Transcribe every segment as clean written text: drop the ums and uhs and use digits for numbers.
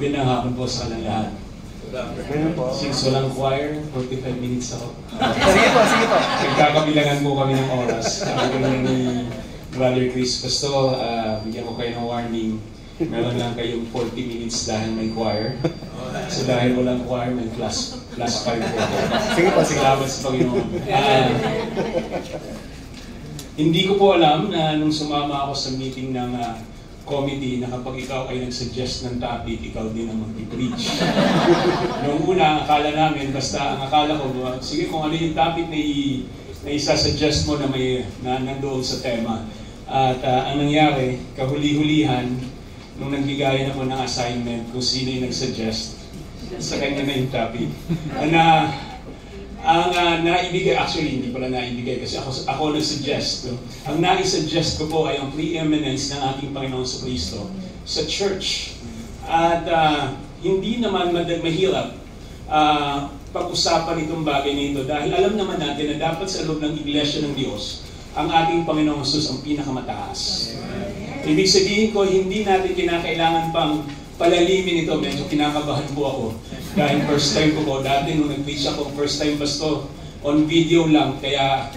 Magandang hapon po sa kanilang lahat. Since walang choir, 45 minutes ako. Sige po. Nagkakabilangan po kami ng oras. Sabi ko lang ni Brother Chris, Pastor, bigyan ko kayo ng warning. Meron lang kayong 40 minutes dahil may choir. So dahil walang choir, may plus 5 po. Sige po. Salamat sa Panginoon. Hindi ko po alam na nung sumama ako sa meeting ng committee na kapag ikaw ay nag-suggest ng topic, ikaw din ang mag-preach. Noong una, akala namin, basta ang akala ko, sige kung ano yung topic na isa-suggest mo na nandoon sa tema. At ang nangyari, kahuli-hulihan, nung nagbigayan ako ng assignment kung sino yung nag-suggest, sa kanya na yung topic. Ang naibigay, actually hindi pala naibigay kasi ako nag-suggest. No? Ang nai-suggest ko po ay ang preeminence ng ating Panginoon sa Kristo sa church. At hindi naman mahirap pag-usapan itong bagay nito dahil alam naman natin na dapat sa loob ng Iglesia ng Diyos ang ating Panginoong Jesus ang pinakamataas. Ibig sabihin ko, hindi natin kinakailangan pang palalimin ito. Medyo kinakabahan po ako. Dahil first time ko po, dati nung nag-preach ako, first time Pastor, on video lang, kaya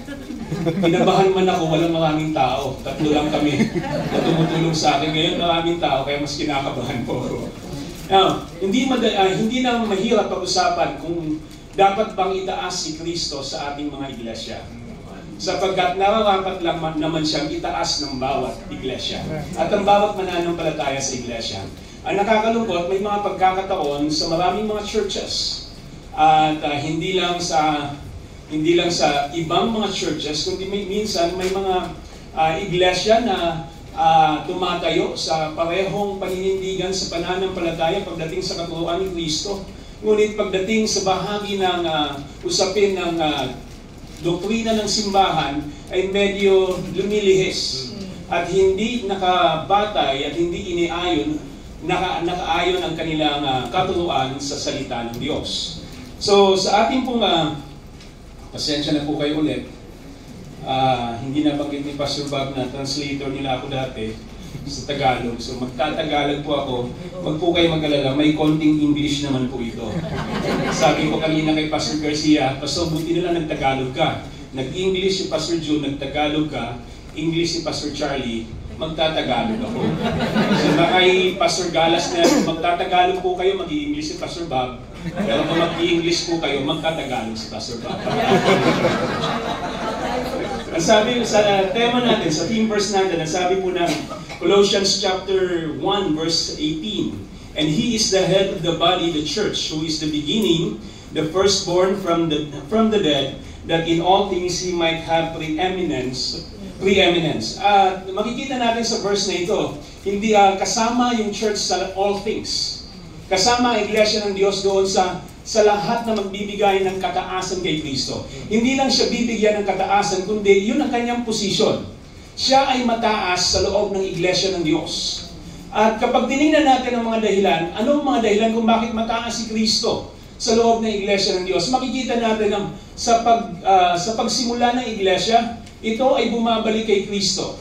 kinabahan man ako, walang maraming tao. 3 lang kami na tumutulong sa akin. Ngayon maraming tao, kaya mas kinakabahan po ako. Now, hindi na mahirap pag-usapan kung dapat bang itaas si Kristo sa ating mga iglesia. Sapagkat nararapat lang naman siyang itaas ng bawat iglesia. At ang bawat mananampalataya sa iglesia. Ang nakakalungkot, may mga pagkakataon sa maraming mga churches at hindi lang sa ibang mga churches, kundi minsan may mga iglesia na tumatayo sa parehong paninindigan sa pananampalataya pagdating sa katuruan ni Kristo. Ngunit pagdating sa bahagi ng usapin ng doktrina ng simbahan ay medyo lumilihis at hindi nakabatay at hindi nakaayon ang kanilang katuruan sa salita ng Diyos. So sa ating pong pasensya na po kayo ulit, hindi nabanggit ni Pastor Bob na translator nila ako dati sa Tagalog. So magtatagalog po ako, wag po kayo mag-alala, may konting English naman po ito. Sabi ko kanina kay Pastor Garcia, Pastor, buti nila nagtagalog ka. Nag-English si Pastor June, nagtagalog ka. English si Pastor Charlie, magtatagalog ako. So kay Pastor Galas na magtatagalog po kayo, mag-i-English si Pastor Bob. Pero kung mag-i-English po kayo, magtatagalog si Pastor Bob. Ang sabi sa tema natin, sa theme verse natin, ang sabi po ng Colossians chapter 1 verse 18, and He is the head of the body, the church, who is the beginning, the firstborn from the dead, that in all things He might have preeminence. Makikita natin sa verse na ito, hindi kasama yung church sa all things. Kasama ang iglesia ng Diyos doon sa lahat na magbibigay ng kataasan kay Kristo. Hindi lang siya bibigyan ng kataasan, kundi yun ang kanyang posisyon. Siya ay mataas sa loob ng iglesia ng Diyos. At kapag tinignan natin ang mga dahilan, anong mga dahilan kung bakit mataas si Kristo sa loob ng iglesia ng Diyos? Makikita natin sa pagsimula ng iglesia, ito ay bumabalik kay Kristo.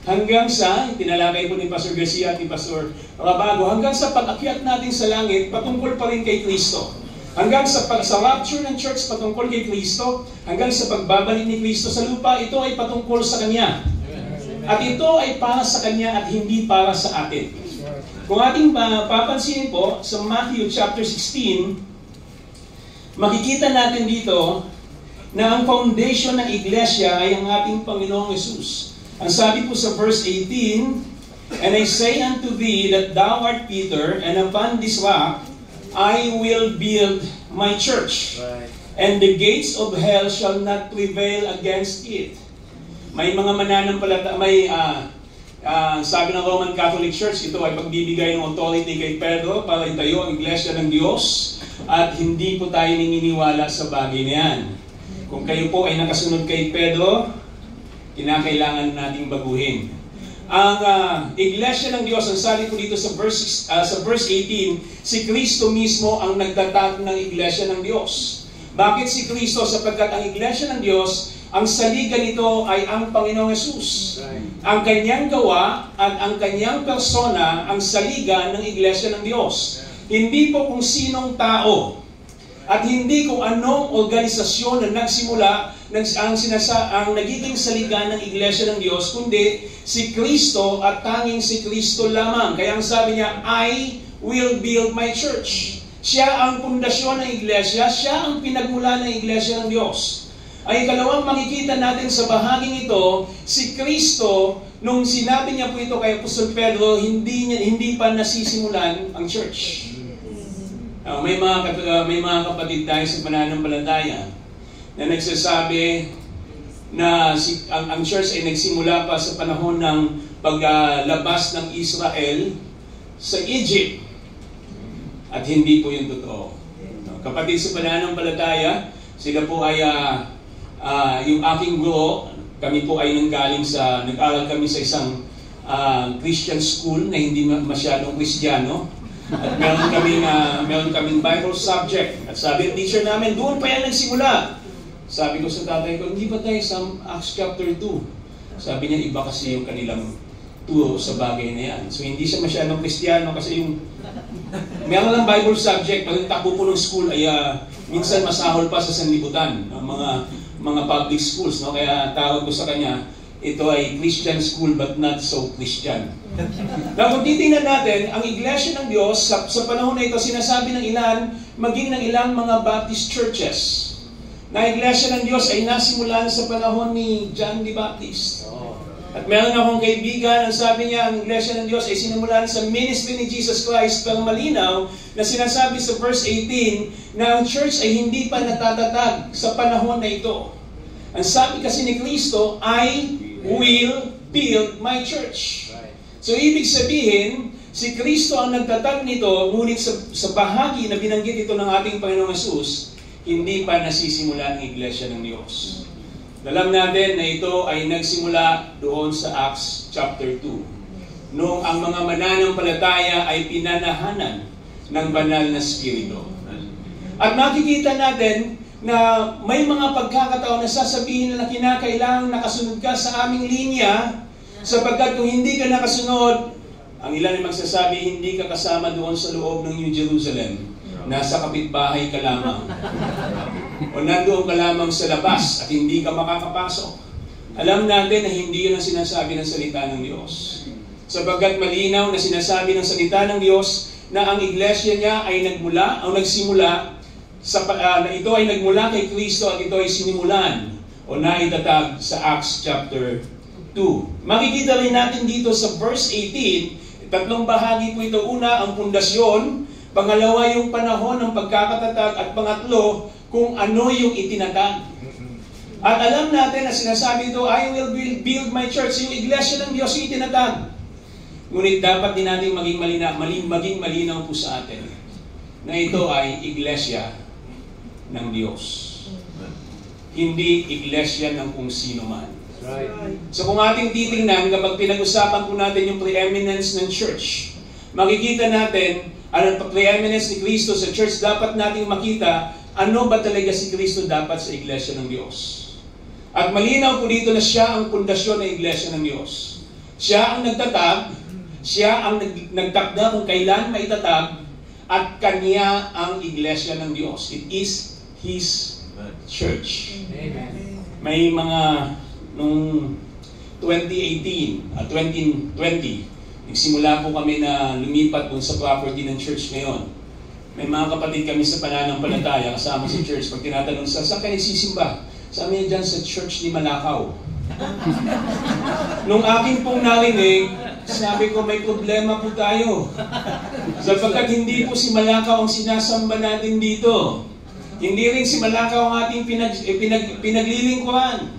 Hanggang sa, tinalakay po ni Pastor Garcia at ni Pastor Rabago, hanggang sa pag-akyat natin sa langit, patungkol pa rin kay Kristo. Hanggang sa rapture ng church, patungkol kay Kristo. Hanggang sa pagbabalik ni Kristo sa lupa, ito ay patungkol sa Kanya. At ito ay para sa Kanya at hindi para sa atin. Kung ating papansinin po, sa Matthew chapter 16, makikita natin dito na ang foundation ng iglesia ay ang ating Panginoong Jesus. Ang sabi po sa verse 18, and I say unto thee that thou art Peter, and upon this rock I will build my church, and the gates of hell shall not prevail against it. May mga mananampalataya, sabi ng Roman Catholic Church, ito ay pagbibigay ng authority kay Pedro para itayo ang iglesia ng Diyos, at hindi po tayo naniniwala sa bagay na yan. Kung kayo po ay nakasunod kay Pedro, kinakailangan nating baguhin. Ang iglesia ng Diyos, ang sabi ko dito sa verse 18, si Kristo mismo ang nagtatag ng iglesia ng Diyos. Bakit si Kristo? Sapagkat ang iglesia ng Diyos, ang saligan nito ay ang Panginoong Jesus. Ang kanyang gawa at ang kanyang persona ang saligan ng iglesia ng Diyos. Hindi po kung sinong tao. At hindi kung anong organisasyon na nagsimula ang nagiging salika ng Iglesia ng Diyos, kundi si Kristo at tanging si Kristo lamang. Kaya ang sabi niya, I will build my church. Siya ang pundasyon ng Iglesia, siya ang pinagmula ng Iglesia ng Diyos. Ay ikalawang makikita natin sa bahaging ito, si Kristo, nung sinabi niya po ito kay Apostol Pedro, hindi pa nasisimulan ang church. May mga kapatid tayo sa pananampalataya na nagsasabi na ang church ay nagsimula pa sa panahon ng paglabas ng Israel sa Egypt. At hindi po yung totoo. Kapatid sa pananampalataya, sila po ay yung aking guro, kami po ay nag-aral kami sa isang Christian school na hindi masyadong Kristiyano. At meron kaming Bible subject. At sabi ng teacher namin, doon pa yan nagsimula. Sabi ko sa tatay ko, hindi ba tayo sa Acts chapter 2? Sabi niya, iba kasi yung kanilang turo sa bagay na yan. So hindi siya masyadong Kristiyano kasi yung meron lang Bible subject, pag takbo po ng school ay minsan masahol pa sa sanlibutan, mga public schools. No? Kaya tawag ko sa kanya, ito ay Christian school but not so Christian. Now, kung titingnan natin, ang Iglesia ng Diyos, sa panahon na ito, sinasabi ng ilan, maging ng ilang mga Baptist churches, na Iglesia ng Diyos ay nasimulan sa panahon ni John the Baptist. At meron akong kaibigan, ang sabi niya, ang Iglesia ng Diyos ay sinimulan sa ministry ni Jesus Christ, pero malinaw na sinasabi sa verse 18 na ang church ay hindi pa natatatag sa panahon na ito. Ang sabi kasi ni Kristo, I will build my church. So ibig sabihin, si Kristo ang nagtatag nito, ngunit sa bahagi na binanggit ito ng ating Panginoong Hesus, hindi pa nasisimula ang Iglesia ng Diyos. Alam natin na ito ay nagsimula doon sa Acts chapter 2. Noong ang mga mananampalataya ay pinanahanan ng banal na Espiritu. At makikita natin na may mga pagkakataon na sasabihin na kinakailangang nakasunod ka sa aming linya, sapagkat kung hindi ka nakasunod, ang ilan ay magsasabi, hindi ka kasama doon sa loob ng New Jerusalem. Nasa kapitbahay ka lamang. O nandoon ka lamang sa labas at hindi ka makakapasok. Alam natin na hindi yun ang sinasabi ng salita ng Diyos. Sapagkat malinaw na sinasabi ng salita ng Diyos na ang iglesia niya ay nagsimula na ito ay nagmula kay Kristo at ito ay sinimulan o naitatag sa Acts chapter 2. Makikita rin natin dito sa verse 18, tatlong bahagi po ito. Una, ang pundasyon. Pangalawa, yung panahon ng pagkakatatag. At pangatlo, kung ano yung itinatag. At alam natin na sinasabi ito, I will build my church. Yung iglesia ng Diyos yung itinatag. Ngunit dapat din natin maging malinaw po sa atin na ito ay iglesia ng Diyos. Hindi iglesia ng kung sino man. So kung ating titingnan, kapag pinag-usapan po natin yung preeminence ng church, makikita natin ang preeminence ni Kristo sa church, dapat nating makita ano ba talaga si Kristo dapat sa iglesia ng Diyos. At malinaw po dito na siya ang pundasyon ng iglesia ng Diyos. Siya ang nagtatag, siya ang nagtakda kung kailan maitatag, at kanya ang iglesia ng Diyos. It is His church. Amen. May mga noong 2018 at 2020, nagsimula po kami na lumipat po sa property ng church ngayon. May mga kapatid kami sa pananampalataya kasama sa church. Pag tinatanong saan kayo nagsisimba? Sabi niya dyan sa church ni Malakaw. Nung aking pong narinig, sabi ko may problema po tayo. Sapagkat hindi po si Malakaw ang sinasamba natin dito. Hindi rin si Malakaw ang ating pinaglilingkuran.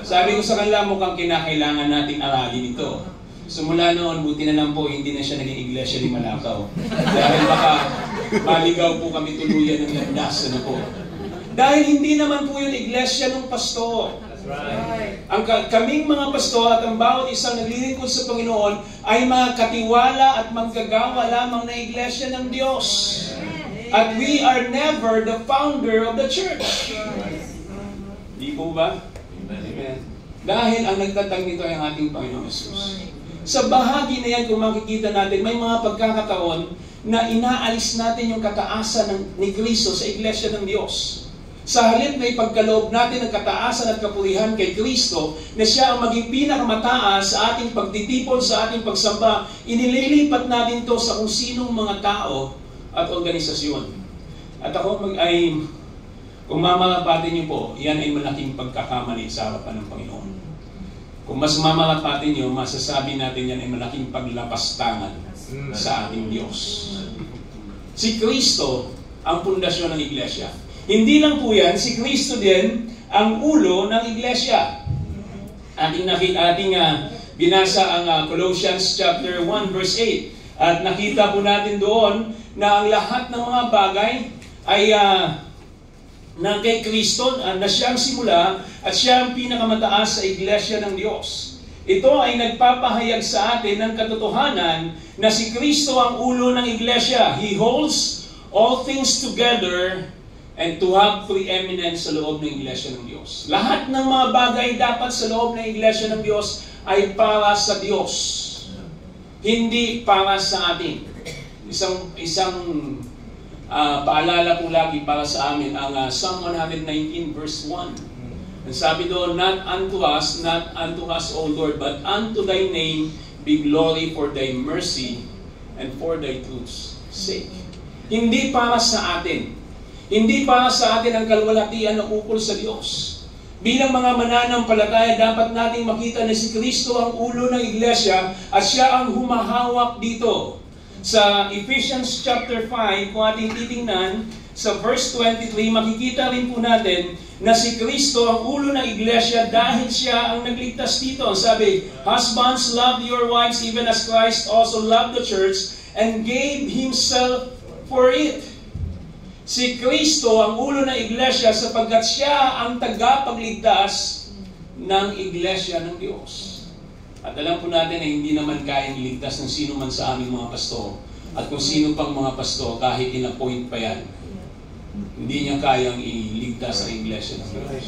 Sabi ko sa kanila, mukhang kinakailangan nating aralin ito. Sumula noon, buti na lang po, hindi na siya naging iglesia ni Malakaw. Dahil baka maligaw po kami tuluyan ng landas. Ano po? Dahil hindi naman po yung iglesia ng pastor. Right. Ang kaming mga pastor at ang bawat isang naglilingkod sa Panginoon ay makatiwala at manggagawa lamang na iglesia ng Diyos. At we are never the founder of the church. Di po ba? Amen. Dahil ang nagtatag nito ay ang ating Panginoon Jesus. Sa bahagi na yan, kung makikita natin, may mga pagkakataon na inaalis natin yung kataasan ni Kristo sa Iglesia ng Diyos. Sa halip na ipagkaloob natin ang kataasan at kapurihan kay Kristo, na siya ang maging pinakamataas sa ating pagtitipon, sa ating pagsamba, inililipat natin to sa kung sinong mga tao at organisasyon. At ako kung mamalapatin niyo po, yan ay malaking pagkakamali sa harapan ng Panginoon. Kung mas mamalapatin niyo, masasabi natin yan ay malaking paglapastangan sa ating Diyos. Si Kristo ang pundasyon ng Iglesia. Hindi lang po yan, si Kristo din ang ulo ng Iglesia. Ating binasa ang Colossians chapter 1 verse 8. At nakita po natin doon na ang lahat ng mga bagay ay na kay Kristo, na siyang simula at siya ang pinakamataas sa Iglesia ng Diyos. Ito ay nagpapahayag sa atin ng katotohanan na si Kristo ang ulo ng Iglesia. He holds all things together and to have preeminence sa loob ng Iglesia ng Diyos. Lahat ng mga bagay dapat sa loob ng Iglesia ng Diyos ay para sa Diyos. Hindi para sa atin. Isang paalala po lagi para sa amin ang Psalm 119 verse 1. Ang sabi doon, not unto us, O Lord, but unto thy name be glory for thy mercy and for thy truth's sake. Hindi para sa atin. Hindi para sa atin ang kalwalhatian na ukol sa Diyos. Bilang mga mananampalataya, dapat nating makita na si Kristo ang ulo ng Iglesia at siya ang humahawak dito. Sa Ephesians chapter 5, kung ating titingnan, sa verse 23, makikita rin po natin na si Kristo ang ulo ng Iglesia dahil siya ang nagligtas dito. Sabi, husbands, love your wives even as Christ also loved the church and gave Himself for it. Si Kristo ang ulo ng Iglesia sapagkat siya ang tagapagligtas ng Iglesia ng Diyos. At alam po natin na hindi naman kayang iligtas ng sino man sa aming mga pastor. At kung sino pang mga pastor, kahit in-appoint pa yan, hindi niya kayang iligtas ang Iglesia ng Diyos.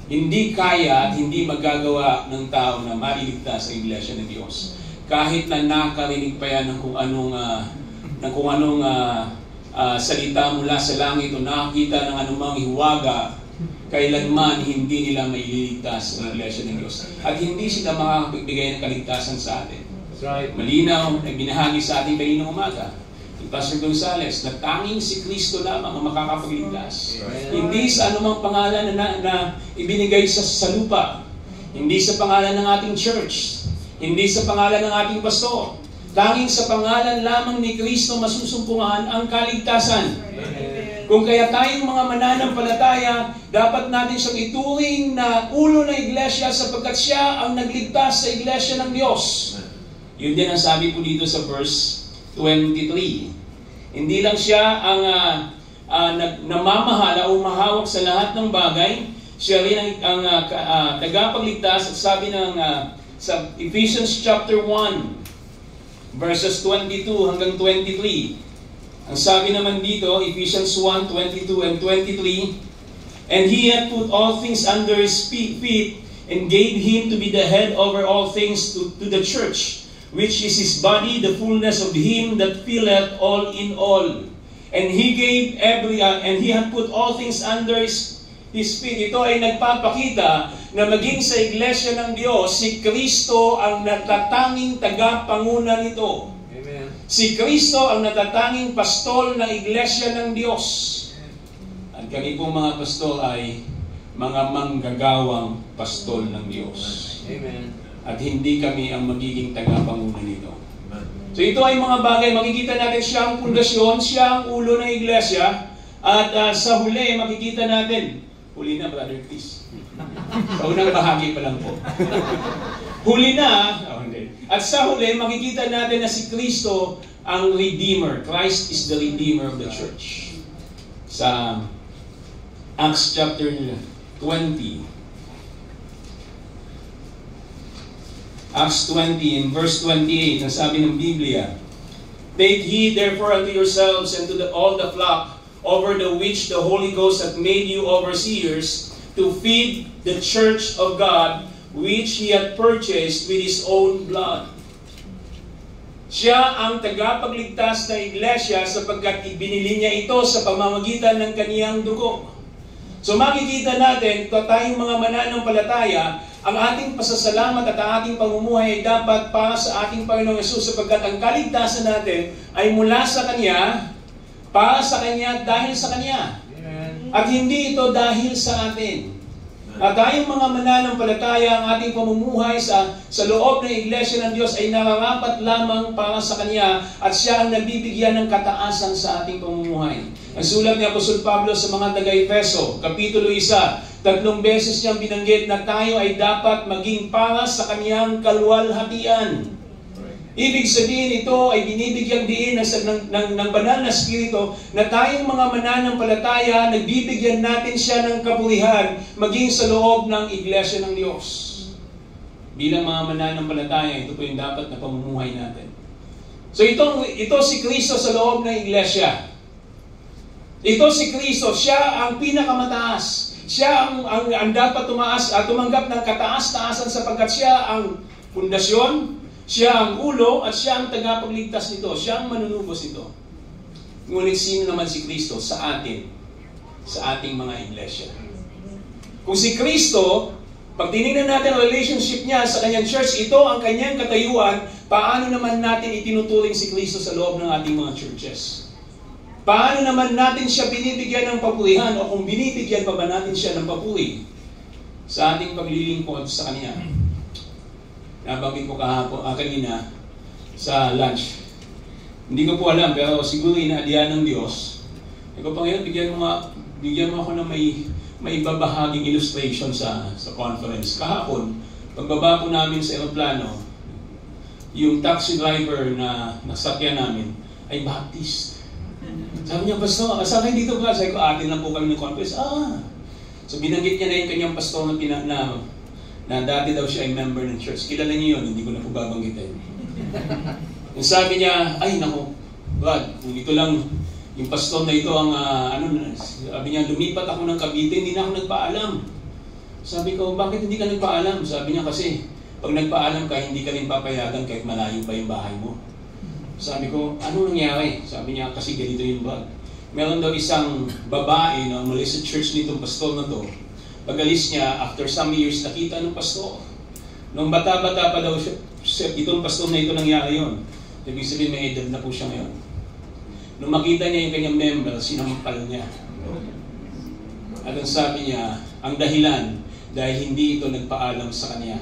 Hindi kaya at hindi magagawa ng tao na mailigtas ang Iglesia ng Diyos. Kahit na nakarinig pa yan ng kung anong salita mula sa langit o nakakita ng anumang hiwaga, kailanman hindi nila mailigtas ang Iglesia ng Diyos. At hindi sila makakapagbigay ng kaligtasan sa atin. Right. Malinaw na binahagi sa ating kaninang umaga ni Pastor Gonzales na tanging si Kristo lamang ang makakapagligtas. Right. Hindi sa anumang pangalan na ibinigay sa lupa. Hindi sa pangalan ng ating church. Hindi sa pangalan ng ating pastor. Tanging sa pangalan lamang ni Kristo masusumpungan ang kaligtasan. Kung kaya tayong mga mananampalataya, dapat natin siyang ituring na ulo ng Iglesia sapagkat siya ang nagligtas sa Iglesia ng Diyos. Yun din ang sabi po dito sa verse 23. Hindi lang siya ang namamahala o mahawak sa lahat ng bagay, siya rin ang tagapagligtas. At sabi ng sa Ephesians chapter 1 verses 22 hanggang 23. Ang sabi naman dito, Ephesians 1, 22 and 23, and He had put all things under His feet and gave Him to be the head over all things to the church, which is His body, the fullness of Him that filleth all in all. And He gave and He had put all things under His feet. Ito ay nagpapakita na maging sa Iglesia ng Diyos, si Kristo ang natatanging tagapanguna nito. Si Kristo ang natatanging pastol ng Iglesia ng Diyos. At kami pong mga pastol ay mga manggagawang pastol ng Diyos. Amen. At hindi kami ang magiging tagapanguna nito. So ito ay mga bagay, makikita natin siya ang pundasyon, siya ang ulo ng Iglesia. At sa huli, makikita natin, huli na, Brother Chris. Sa unang bahagi pa lang po. Huli na, at sa huli, makikita natin na si Kristo ang Redeemer. Christ is the Redeemer of the Church. Sa Acts chapter 20. Acts 20 in verse 28, ang sabi ng Biblia, take heed therefore unto yourselves and to all the flock over the which the Holy Ghost hath made you overseers to feed the church of God which He had purchased with His own blood. Siya ang tagapagligtas ng iglesia sapagkat ibinili niya ito sa pamamagitan ng kaniyang dugo. So makikita natin, tayong mga mananampalataya, ang ating pasasalamat at ang ating pamumuhay ay dapat para sa ating Panginoong Yesus sapagkat ang kaligtasan natin ay mula sa Kanya, para sa Kanya, dahil sa Kanya. At hindi ito dahil sa atin. At tayong mga mananampalataya, ang ating pamumuhay sa loob ng Iglesia ng Diyos ay nararapat lamang para sa Kanya at Siya ang nabibigyan ng kataasan sa ating pamumuhay. Ang sulat ni Apostol Pablo sa mga taga-Efeso, Kapitulo 1, 3 beses niyang binanggit na tayo ay dapat maging para sa Kanyang kaluwalhatian. Ibig sabihin ito ay binibigyan diin ng banal na Espiritu na tayong mga mananampalataya, nagbibigyan natin siya ng kabulihan maging sa loob ng Iglesia ng Diyos. Bilang mga mananampalataya, ito po yung dapat na pamumuhay natin. So ito si Kristo sa loob ng Iglesia. Ito si Kristo, siya ang pinakamataas. Siya ang dapat tumanggap ng kataas-taasan sapagkat siya ang pundasyon, siya ang ulo at siya ang tagapagligtas nito. Siya ang manunubos nito. Ngunit sino naman si Kristo sa atin? Sa ating mga iglesia. Kung si Kristo, pag tinignan natin ang relationship niya sa kanyang church, ito ang kanyang katayuan, paano naman natin itinuturing si Kristo sa loob ng ating mga churches? Paano naman natin siya binibigyan ng papurihan o kung binibigyan pa ba natin siya ng papuri sa ating paglilingkod sa Kanya? Nabanggit ko kanina sa lunch. Hindi ko po alam, pero siguro inaadiyan ng Diyos. Ikaw pa ngayon, bigyan mo ako ng may babahaging illustration sa conference. Kahapon, pagbaba po namin sa aeroplano, yung taxi driver na nasakyan namin ay Baptist. Sabi niya, Pastor, saan kayo dito ba? Sabi ko, atin lang po kami ng conference. So binanggit niya na yung kanyang pastor na dati daw siya ay member ng church. Kilala niyo yun, hindi ko na po babanggitin. Yung sabi niya, ay naku, Brad, kung ito lang, yung pastor na ito ang, sabi niya, lumipat ako ng Cavite, hindi na ako nagpaalam. Sabi ko, bakit hindi ka nagpaalam? Sabi niya kasi, pag nagpaalam ka, hindi ka rin papayagan kahit malayo pa yung bahay mo. Sabi ko, ano nangyari? Sabi niya, kasi ganito yung Brad. Meron daw isang babae na umalis sa church nitong pastor na to. Pag-alis niya, after some years, nakita ng pastor. Nung bata-bata pa daw siya, itong pastor na ito nangyari yun. Ibig sabihin, may edad na po siya ngayon. Nung makita niya yung kanyang member, sinampal niya. At ang sabi niya, ang dahilan, dahil hindi ito nagpaalam sa kanya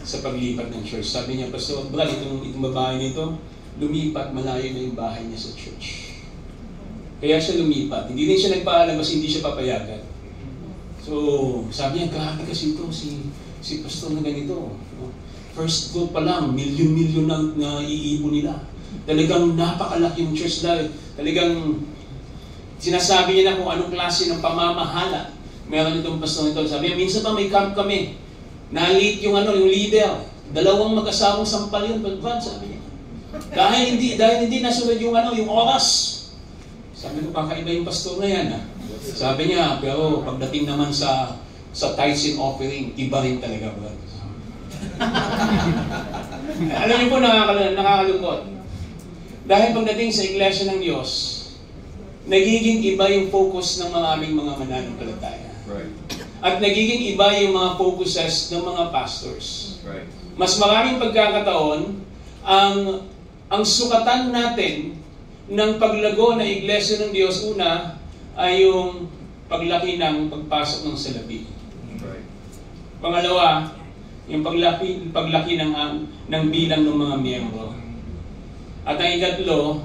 sa paglipat ng church. Sabi niya, Pastor, Brad, itong babae nito, lumipat, malayo na yung bahay niya sa church. Kaya siya lumipat. Hindi rin siya nagpaalam kasi hindi siya papayagan. So, sabi niya, grabe kasi ito, si pastor na ganito. First goal pa lang, milyon-milyon na iipon nila. Talagang napakalaki yung church dahil talagang sinasabi niya na kung anong klase ng pamamahala. Meron itong pastor nito. Sabi niya, minsan pa may camp kami. Na-late yung leader. 2 mag-asawang sampal yun. But sabi niya. Dahil hindi nasunod yung oras. Sabi ko, kakaiba yung pastor na yan. Sabi niya, pero pagdating naman sa tithes and offering, iba rin talaga. Alam niyo po, nakakalungkot. Dahil pagdating sa Iglesia ng Diyos, nagiging iba yung focus ng aming mga mananampalataya. Right. At nagiging iba yung mga focuses ng mga pastors. Right. Mas maraming pagkakataon, ang sukatan natin ng paglago ng Iglesia ng Diyos, una, ay yung paglaki ng pagpasok ng salapi. Right. Pangalawa, yung paglaki ng bilang ng mga miyembro. At ang ikatlo,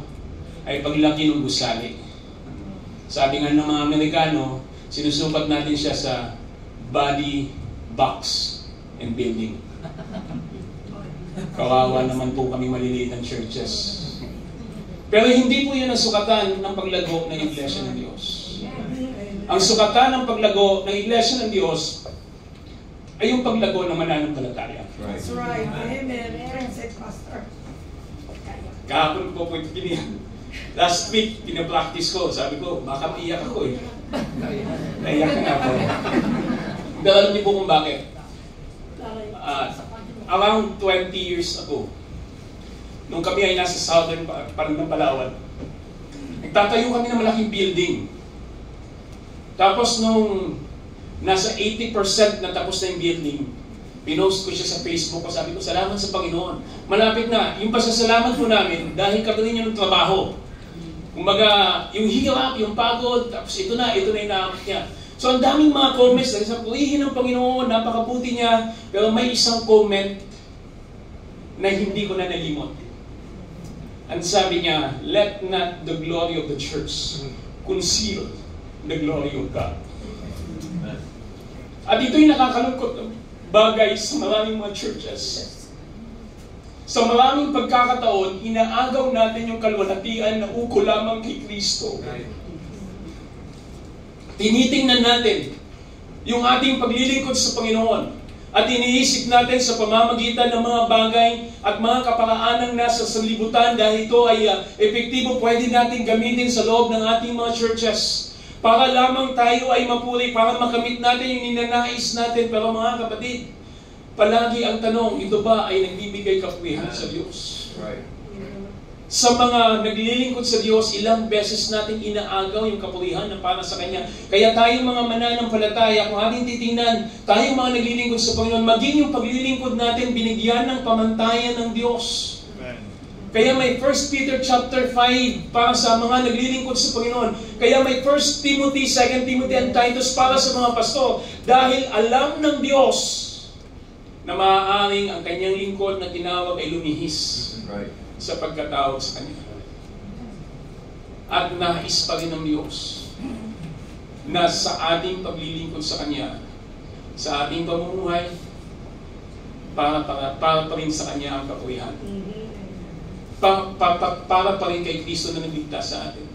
ay paglaki ng gusali. Sabi nga ng mga Amerikano, sinusukat natin siya sa body, box, and building. Kawawa naman po kami maliliit ng churches. Pero hindi po yun ang sukatan ng paglago ng Iglesia ng Diyos. Ang sukatan ng paglago ng Iglesia ng Diyos ay yung paglago ng mananampalataya. That's right. Amen. Pastor. Kahapon po ito pinihan. Last week, pinapractice ko. Sabi ko, baka iyak ako eh. Naiyak na ako. Pero alam niyo po kung bakit. Around 20 years ago, nung kami ay nasa southern parang ng Palawan, nagtatayo kami ng malaking building. Tapos nung nasa 80% na tapos na yung building, pinost ko siya sa Facebook ko, sabi ko, salamat sa Panginoon. Malapit na. Yung pasasalamat po namin, dahil katuloy niya ng trabaho. Kumbaga, yung hirap, yung pagod, tapos ito na inaabot niya. So, ang daming mga comments, sa purihin ng Panginoon, napakabuti niya, pero may isang comment na hindi ko na nalimot. Ang sabi niya, let not the glory of the church conceal the glory of God. At ito'y nakakalungkot ng bagay sa maraming mga churches. Sa maraming pagkakataon, inaagaw natin yung kalwalhatian na uko lamang kay Kristo. Tinitingnan natin yung ating paglilingkod sa Panginoon at iniisip natin sa pamamagitan ng mga bagay at mga kaparaanang nasa sanlibutan dahil ito ay epektibo, pwede natin gamitin sa loob ng ating mga churches para lamang tayo ay mapuri, para makamit natin yung ninanais natin. Pero mga kapatid, palagi ang tanong, ito ba ay nagbibigay kapurihan sa Diyos? Right. Sa mga naglilingkod sa Diyos, ilang beses natin inaagaw yung kapurihan na para sa Kanya. Kaya tayong mga mananampalataya, kung ating titingnan, tayong mga naglilingkod sa Panginoon, maging yung paglilingkod natin binigyan ng pamantayan ng Diyos. Kaya may 1 Peter chapter 5 para sa mga naglilingkod sa Panginoon. Kaya may 1 Timothy, 2 Timothy, and Titus para sa mga pastor. Dahil alam ng Diyos na maaaring ang kanyang lingkod na tinawag ay lumihis sa pagkatawag sa Kanya. At nais pa rin ng Diyos na sa ating paglilingkod sa Kanya, sa ating pamumuhay, para pa rin sa Kanya ang kapurihan. Para pa rin kay Kristo na nagligtas sa atin.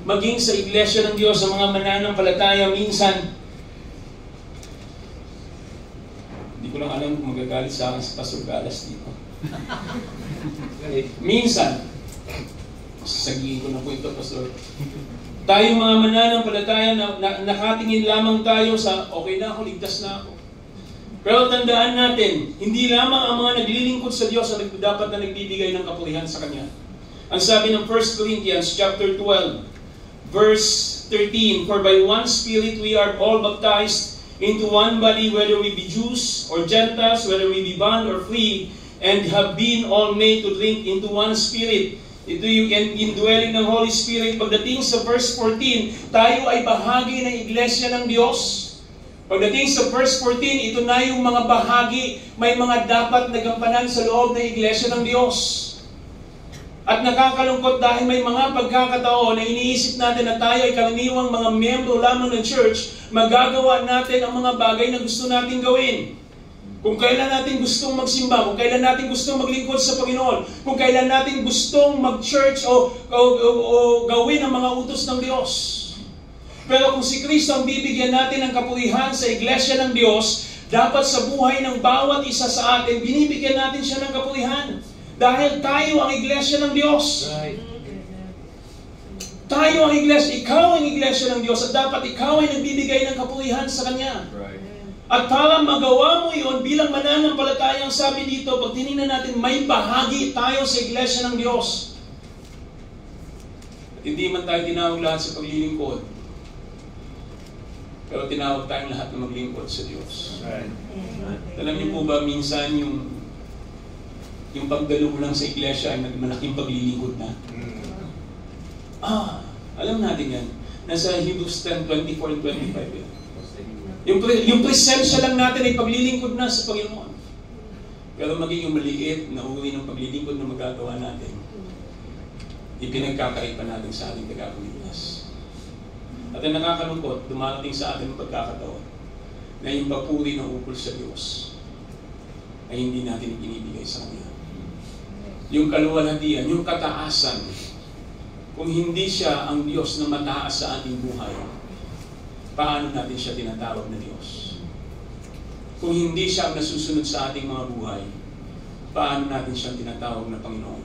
Maging sa iglesia ng Diyos, sa mga mananampalataya, minsan, hindi ko lang alam kung magagalit sa akin si Pastor Galas dito. Minsan, sasagihin ko na po ito, Pastor. Tayong mga mananampalataya, nakatingin lamang tayo sa, okay na ako, ligtas na ako. Pero tandaan natin, hindi lamang ang mga naglilingkod sa Diyos ang dapat na nagbibigay ng kapurihan sa Kanya. Ang sabi ng 1 Corinthians chapter 12, verse 13, for by one Spirit we are all baptized into one body, whether we be Jews or Gentiles, whether we be bond or free, and have been all made to drink into one Spirit. Ito yung indwelling ng Holy Spirit. Pagdating sa verse 14, tayo ay bahagi ng iglesia ng Diyos. Pagdating sa verse 14, ito na yung mga bahagi, may mga dapat na gampanan sa loob ng iglesia ng Diyos. At nakakalungkot dahil may mga pagkakataon na iniisip natin na tayo ay karaniwang mga miyembro lamang ng church, magagawa natin ang mga bagay na gusto natin gawin. Kung kailan natin gustong magsimba, kung kailan natin gustong maglingkod sa Panginoon, kung kailan natin gustong mag-church o gawin ang mga utos ng Diyos. Pero kung si Kristo ang bibigyan natin ng kapurihan sa iglesia ng Diyos, dapat sa buhay ng bawat isa sa atin, binibigyan natin siya ng kapurihan. Dahil tayo ang iglesia ng Diyos. Right. Tayo ang iglesia, ikaw ang iglesia ng Diyos, at dapat ikaw ay nagbibigay ng kapurihan sa Kanya. Right. At para magawa mo yon bilang mananampalataya, ang sabi dito, pag tinignan natin, may bahagi tayo sa iglesia ng Diyos. At hindi man tayo tinawag lahat sa paglilingkod, pero tinawag tayong lahat na maglingkod sa Diyos. Right. Alam niyo po ba, minsan yung pagdalo mo lang sa iglesia ay malaking paglilingkod na. Alam natin yan. Nasa Hebrews 10:24 and 25 yan. Yung presensya lang natin ay paglilingkod na sa Panginoon. Pero maging yung maliit na uri ng paglilingkod na magagawa natin, ipinagkakaiba natin sa ating tagapagligtas. At ang nakakalungkot, dumarating sa atin ang pagkakataon na yung papuri ng ukol sa Diyos ay hindi natin ibinibigay sa Kanya. Yung kaluwalhatian, yung kataasan, kung hindi siya ang Diyos na mataas sa ating buhay, paano natin siya tinatawag na Diyos? Kung hindi siya ang nasusunod sa ating mga buhay, paano natin siya tinatawag na Panginoon?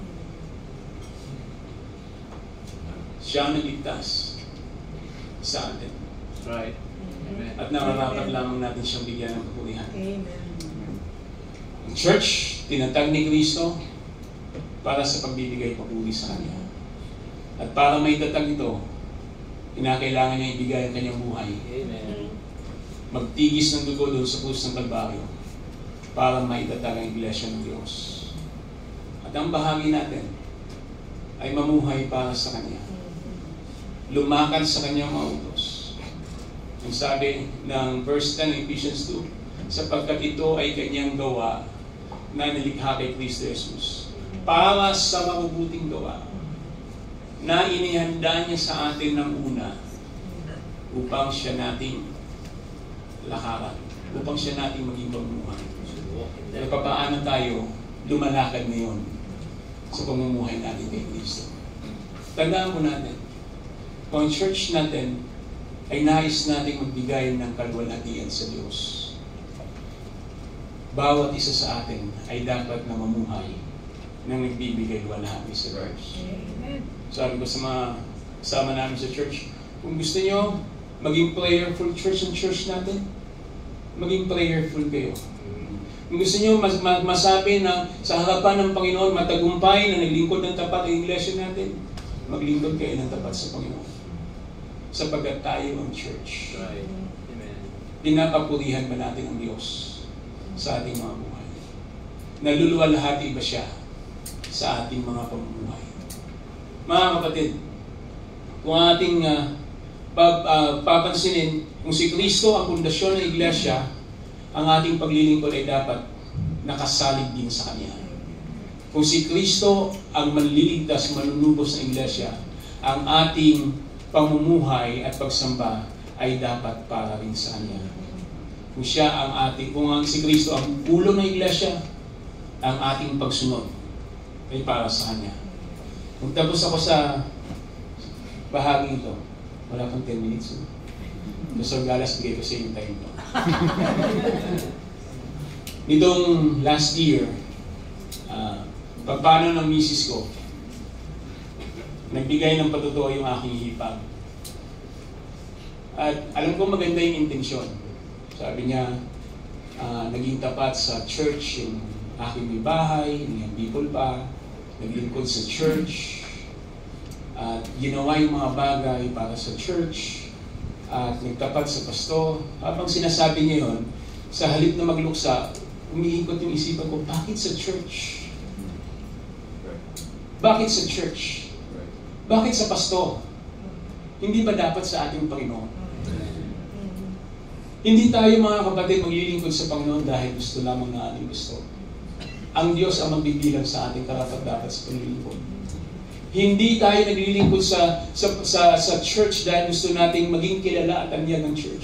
Siya ang nagligtas sa atin. Right. Amen. At nararapat lamang natin siyang bigyan ng kapurihan. Amen. Ang church, tinatag ni Kristo, para sa pagbibigay papuri sa Kanya. At para may tatag ito, kinakailangan niya ibigay ang kanyang buhay. Amen. Magtigis ng dugo doon sa krus ng Kalbaryo para maitatag ang iglesia ng Diyos. At ang bahagi natin ay mamuhay para sa Kanya. Lumakad sa Kanyang mga utos. Ang sabi ng verse 10 ng Ephesians 2, sapagkat ito ay Kanyang gawa na nilikha kay Kristo Jesus para sa mabubuting gawa na inihanda niya sa atin ng una upang siya nating lakaran, upang siya nating maging pamumuhay. Pero paano tayo lumalakad ngayon sa pamumuhay natin kay Kristo? Tandaan po natin, kung ang church natin ay nais nating magbigay ng kalwalhatian sa Diyos, bawat isa sa atin ay dapat na mamuhay nang nagbibigay walhati sa Diyos. Sabi ko sa mga kasama namin sa church, kung gusto nyo maging prayerful church ang church natin, maging prayerful kayo. Kung gusto nyo masabi na sa harapan ng Panginoon matagumpay na naglingkod ng tapat ang iglesia natin, maglingkod kayo ng tapat sa Panginoon. Sapagkat tayo ang church. Right. Amen. Pinapapurihan ba natin ang Diyos sa ating mga buhay? Naluluwalhati ba siya sa ating mga pamumuhay? Mga kapatid, kung ating papansinin, kung si Kristo ang pundasyon ng iglesia, ang ating paglilingkod ay dapat nakasalig din sa Kanya. Kung si Kristo ang manliligtas, manunubos ng iglesia, ang ating pamumuhay at pagsamba ay dapat para rin sa Kanya. Kung siya ang ating, kung ang si Kristo ang ulo ng iglesia, ang ating pagsunod ay para sa Kanya. Kung tapos ako sa bahagi ito, wala pang 10 minutes. So galas bigay ko sa yung time ko. Nitong last year, pagpano ng misis ko, nagbigay ng patutuo yung aking hipag. At alam ko maganda yung intensyon. Sabi niya, naging tapat sa church yung aking may bahay, yung people pa, naglingkod sa church, at ginawa yung mga bagay para sa church, at nagtapat sa pastor. Habang sinasabi niya yun, sa halip na magluksa, umiikot yung isipan ko, bakit sa church? Bakit sa church? Bakit sa pastor? Hindi ba dapat sa ating Panginoon? Hindi tayo mga kapatid maglilingkod sa Panginoon dahil gusto lamang na ating gusto. Ang Diyos ang magbibilang sa ating karapat-dapat sa paglilingkod. Hindi tayo naglilingkod sa church dahil gusto nating maging kilala at anyag ng church.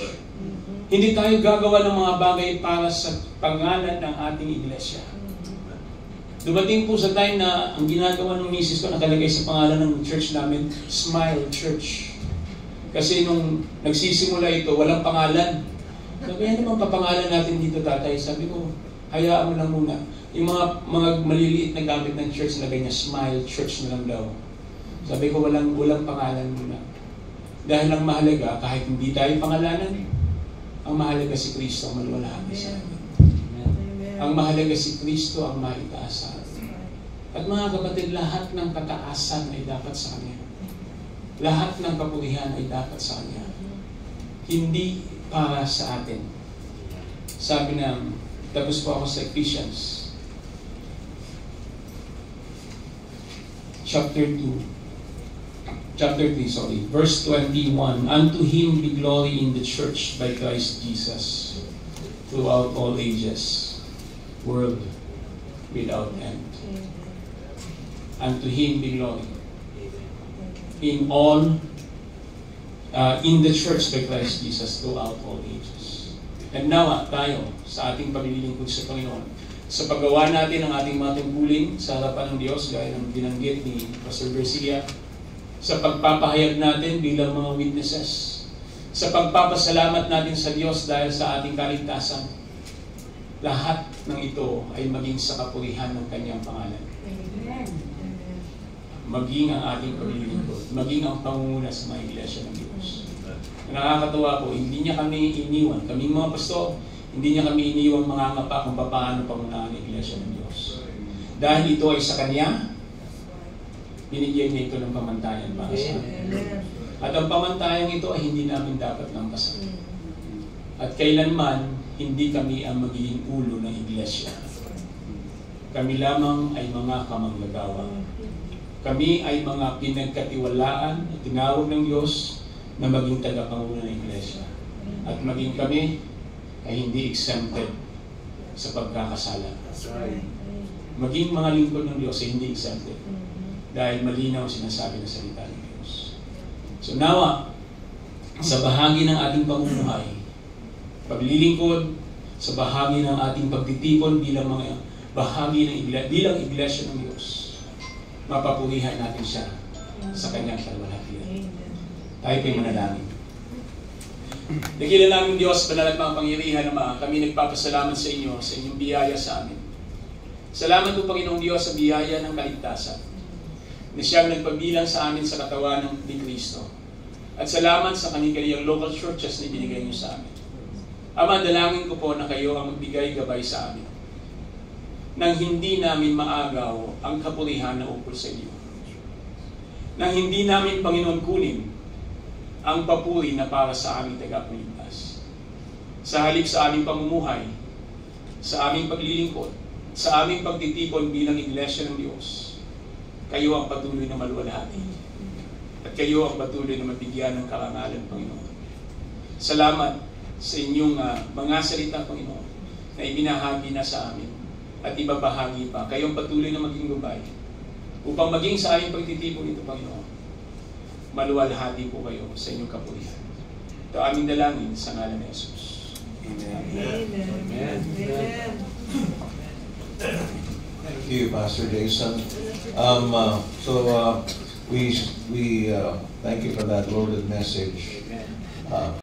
Hindi tayo gagawa ng mga bagay para sa pangalan ng ating iglesia. Dumating po sa time na ang ginagawa ng misis ko nakalagay sa pangalan ng church namin, Smile Church. Kasi nung nagsisimula ito, walang pangalan. Sabi, ano bang papangalan natin dito, tatay? Sabi ko, hayaan mo lang muna. Yung mga maliliit na gamit ng church, lagay niya, Smile Church na lang daw. Sabi ko, walang pangalan muna. Dahil ang mahalaga, kahit hindi tayo pangalanan, ang mahalaga si Kristo ang maluwalhati sa atin. Ang mahalaga si Kristo ang maitaas sa atin. At mga kapatid, lahat ng kataasan ay dapat sa Kanya. Lahat ng kapurihan ay dapat sa Kanya. Hindi para sa atin. Sabi ng, tapos po ako sa Ephesians, chapter 3, verse 21, unto Him be glory in the church by Christ Jesus, throughout all ages, world without end. Unto Him be glory. In all, in the church by Christ Jesus, throughout all ages. And now, tayo, sa ating paglilingkod sa Panginoon, sa paggawa natin ng ating mga tungkulin sa harapan ng Diyos, gaya ng binanggit ni Pastor Garcia, sa pagpapahayag natin bilang mga witnesses, sa pagpapasalamat natin sa Diyos dahil sa ating kaligtasan, lahat ng ito ay maging sa kapurihan ng Kanyang pangalan. Amen. Maging ang ating paglilingkod, maging ang pangunguna sa mga iglesia ng Diyos. Nakakatuwa po, hindi niya kami iniwan. Kaming mga pastor, hindi niya kami iniwang mga ngapa kung paano pangunahan ang iglesia ng Diyos. Dahil ito ay sa Kanya, binigyan niya ito ng pamantayan para sa amin. At ang pamantayang ito ay hindi namin dapat lampasan. At kailanman, hindi kami ang magiging ulo ng iglesia. Kami lamang ay mga kamanggagawa. Kami ay mga pinagkatiwalaan at tinawag ng Diyos na maging tagapangulo ng iglesia. At maging kami ay hindi exempted sa pagkakasala. Maging mga lingkod ng Diyos ay hindi exempted. Dahil malinaw sinasabi ng salita ng Diyos. So nawa, sa bahagi ng ating pamumuhay, paglilingkod, sa bahagi ng ating pagtitipon bilang mga bahagi ng bilang iglesia ng Diyos, mapapurihan natin siya sa kanyang kalwalhatian. Tayo po'y manalangin. Dakilan namin Diyos, banal at makapangyarihan Ama, kami nagpapasalamat sa inyo, sa inyong biyaya sa amin. Salamat po Panginoong Diyos sa biyaya ng kaligtasan, na siyang nagpabilang sa amin sa katawan ni Kristo. At salamat sa kanilang local churches na ibinigay niyo sa amin. Ama, dalangin ko po na kayo ang magbigay gabay sa amin, nang hindi namin maagaw ang kapurihan na ukol sa inyo. Nang hindi namin, Panginoon, kunin ang papuri na para sa aming tagapagligtas. Sa halip sa aming pamumuhay, sa aming paglilingkod, sa aming pagtitipon bilang iglesia ng Diyos, kayo ang patuloy na maluwalhati. At kayo ang patuloy na mabigyan ng karangalan, Panginoon. Salamat sa inyong mga salita, Panginoon, na ibinahagi na sa amin at ibabahagi pa. Kayong patuloy na maging gabay upang maging sa aming pagtitipon ito, Panginoon, maluwalhati po kayo sa inyong kapurihan. Ito aming dalangin sa ngalan ni Jesus. Amen. Amen. Amen. Thank you, Pastor Jason. We thank you for that loaded message.